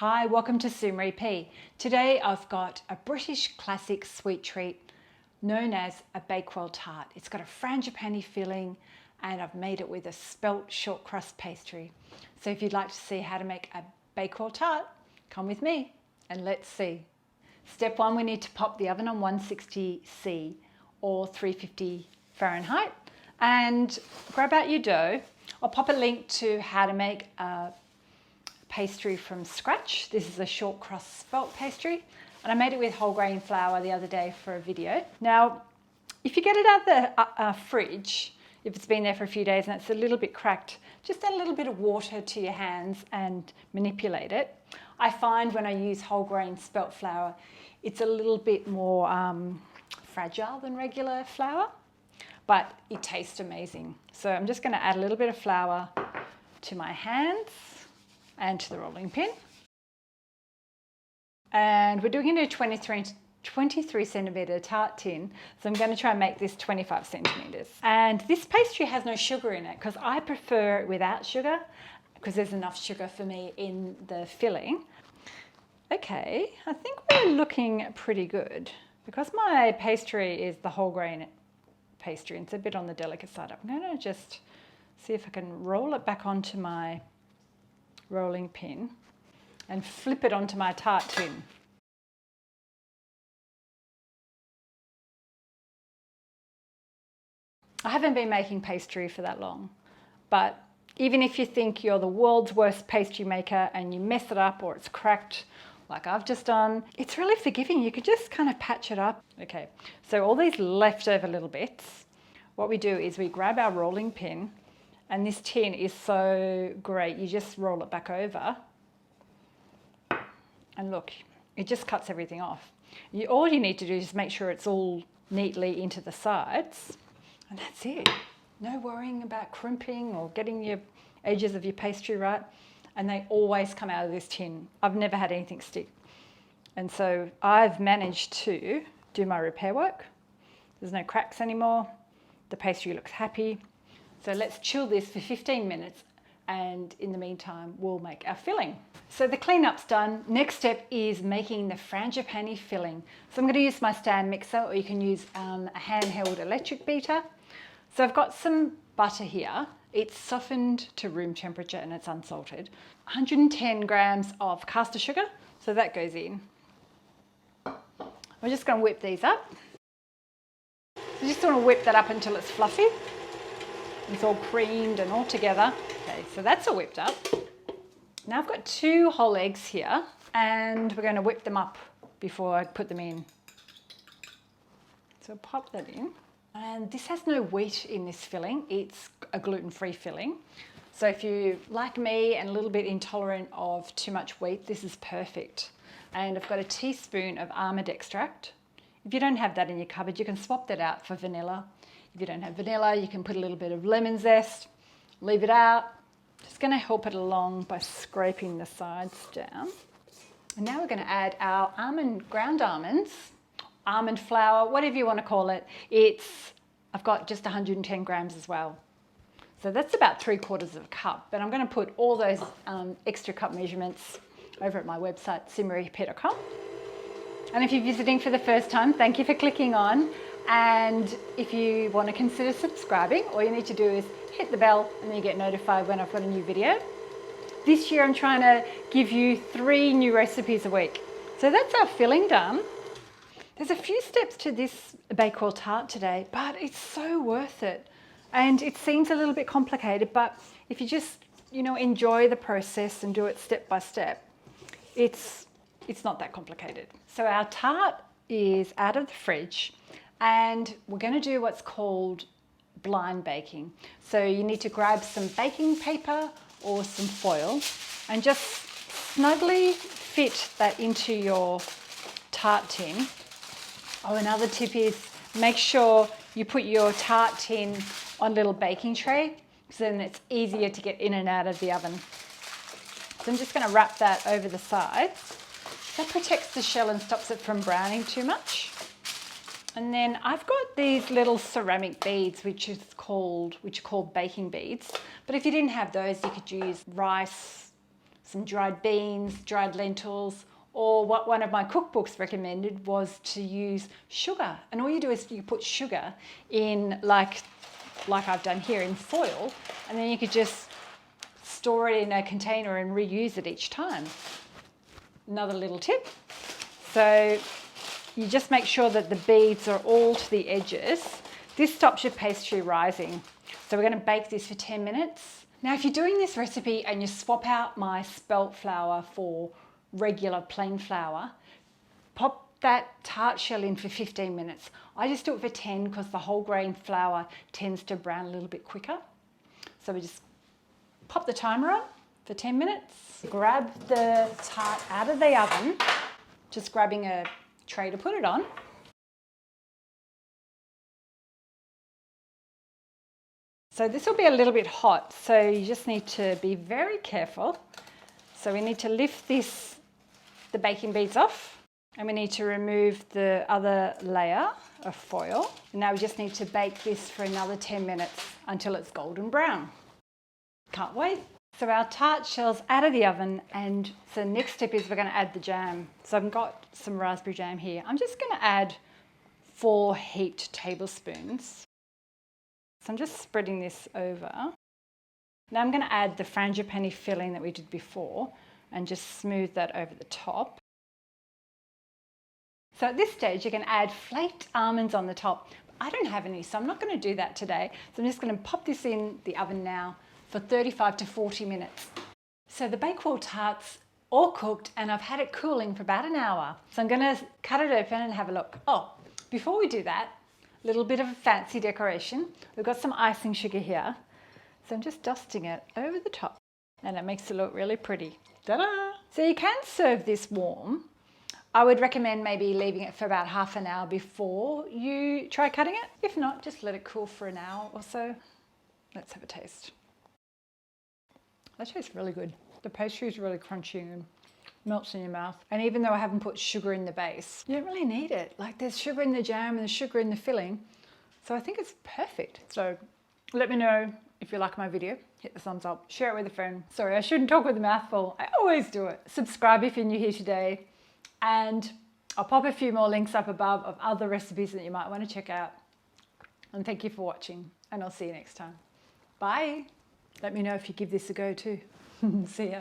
Hi, welcome to Sumery P. Today I've got a British classic sweet treat known as a Bakewell Tart. It's got a frangipane filling and I've made it with a Spelt short crust pastry. So if you'd like to see how to make a Bakewell Tart, come with me and let's see. Step one, we need to pop the oven on 160°C or 350 Fahrenheit and grab out your dough. I'll pop a link to how to make a pastry from scratch. This is a short crust spelt pastry and I made it with whole grain flour the other day for a video. Now, if you get it out of the fridge, if it's been there for a few days and it's a little bit cracked, just add a little bit of water to your hands and manipulate it. I find when I use whole grain spelt flour, it's a little bit more fragile than regular flour, but it tastes amazing. So I'm just going to add a little bit of flour to my hands and to the rolling pin. And we're doing it in a 23 centimetre tart tin, so I'm going to try and make this 25 centimetres. And this pastry has no sugar in it because I prefer it without sugar because there's enough sugar for me in the filling. Okay, I think we're looking pretty good. Because my pastry is the whole grain pastry and it's a bit on the delicate side, I'm going to just see if I can roll it back onto my rolling pin and flip it onto my tart tin. I haven't been making pastry for that long, but even if you think you're the world's worst pastry maker and you mess it up or it's cracked like I've just done, it's really forgiving. You could just kind of patch it up. Okay, so all these leftover little bits, what we do is we grab our rolling pin, and this tin is so great, you just roll it back over and look, it just cuts everything off. All you need to do is make sure it's all neatly into the sides and that's it. No worrying about crimping or getting your edges of your pastry right, and they always come out of this tin. I've never had anything stick. And so I've managed to do my repair work. There's no cracks anymore. The pastry looks happy. So let's chill this for 15 minutes and in the meantime we'll make our filling. So the cleanup's done. Next step is making the frangipane filling. So I'm going to use my stand mixer, or you can use a handheld electric beater. So I've got some butter here. It's softened to room temperature and it's unsalted. 110 grams of caster sugar, so that goes in. We're just going to whip these up. You just want to whip that up until it's fluffy. It's all creamed and all together. Okay, so that's all whipped up. Now I've got 2 whole eggs here and we're going to whip them up before I put them in. So pop that in. And this has no wheat in this filling. It's a gluten-free filling. So if you, like me, and a little bit intolerant of too much wheat, this is perfect. And I've got a teaspoon of almond extract. If you don't have that in your cupboard, you can swap that out for vanilla. If you don't have vanilla, you can put a little bit of lemon zest, leave it out. Just going to help it along by scraping the sides down. And now we're going to add our ground almonds, almond flour, whatever you want to call it. I've got just 110 grams as well. So that's about 3/4 of a cup, but I'm going to put all those extra cup measurements over at my website, sumeryp.com. And if you're visiting for the first time, thank you for clicking on. And if you want to consider subscribing, all you need to do is hit the bell and then you get notified when I've got a new video. This year I'm trying to give you 3 new recipes a week. So that's our filling done. There's a few steps to this Bakewell Tart today, but it's so worth it. And it seems a little bit complicated, but if you just, enjoy the process and do it step by step, it's not that complicated. So our tart is out of the fridge and we're going to do what's called blind baking. So you need to grab some baking paper or some foil and just snugly fit that into your tart tin. Oh, another tip is make sure you put your tart tin on a little baking tray because then it's easier to get in and out of the oven. So I'm just going to wrap that over the sides. That protects the shell and stops it from browning too much. And then I've got these little ceramic beads which are called baking beads. But if you didn't have those, you could use rice some dried beans, dried lentils, or what one of my cookbooks recommended was to use sugar. And all you do is you put sugar in like I've done here in foil, and then you could just store it in a container and reuse it each time. Another little tip. So you just make sure that the beads are all to the edges. This stops your pastry rising. So we're going to bake this for 10 minutes. Now, if you're doing this recipe and you swap out my spelt flour for regular plain flour, pop that tart shell in for 15 minutes. I just do it for 10 because the whole grain flour tends to brown a little bit quicker. So we just pop the timer on for 10 minutes. Grab the tart out of the oven, just grabbing a tray to put it on. So this will be a little bit hot, so you just need to be very careful. So we need to lift the baking beads off, and we need to remove the other layer of foil. And now we just need to bake this for another 10 minutes until it's golden brown. Can't wait. So our tart shell's out of the oven, and so the next step is we're going to add the jam. So I've got some raspberry jam here. I'm just going to add 4 heaped tablespoons. So I'm just spreading this over. Now I'm going to add the frangipane filling that we did before and just smooth that over the top. So at this stage you can add flaked almonds on the top. I don't have any, so I'm not going to do that today. So I'm just going to pop this in the oven now for 35 to 40 minutes. So the Bakewell Tart's all cooked and I've had it cooling for about an hour. So I'm going to cut it open and have a look. Oh, before we do that, a little bit of a fancy decoration. We've got some icing sugar here. So I'm just dusting it over the top and it makes it look really pretty. Ta-da! So you can serve this warm. I would recommend maybe leaving it for about half an hour before you try cutting it. If not, just let it cool for an hour or so. Let's have a taste. That tastes really good. The pastry is really crunchy and melts in your mouth. And even though I haven't put sugar in the base, you don't really need it. Like there's sugar in the jam and there's sugar in the filling. So I think it's perfect. So let me know if you like my video. Hit the thumbs up, share it with a friend. Sorry, I shouldn't talk with a mouthful. I always do it. Subscribe if you're new here today. And I'll pop a few more links up above of other recipes that you might want to check out. And thank you for watching. And I'll see you next time. Bye. Let me know if you give this a go too. See ya.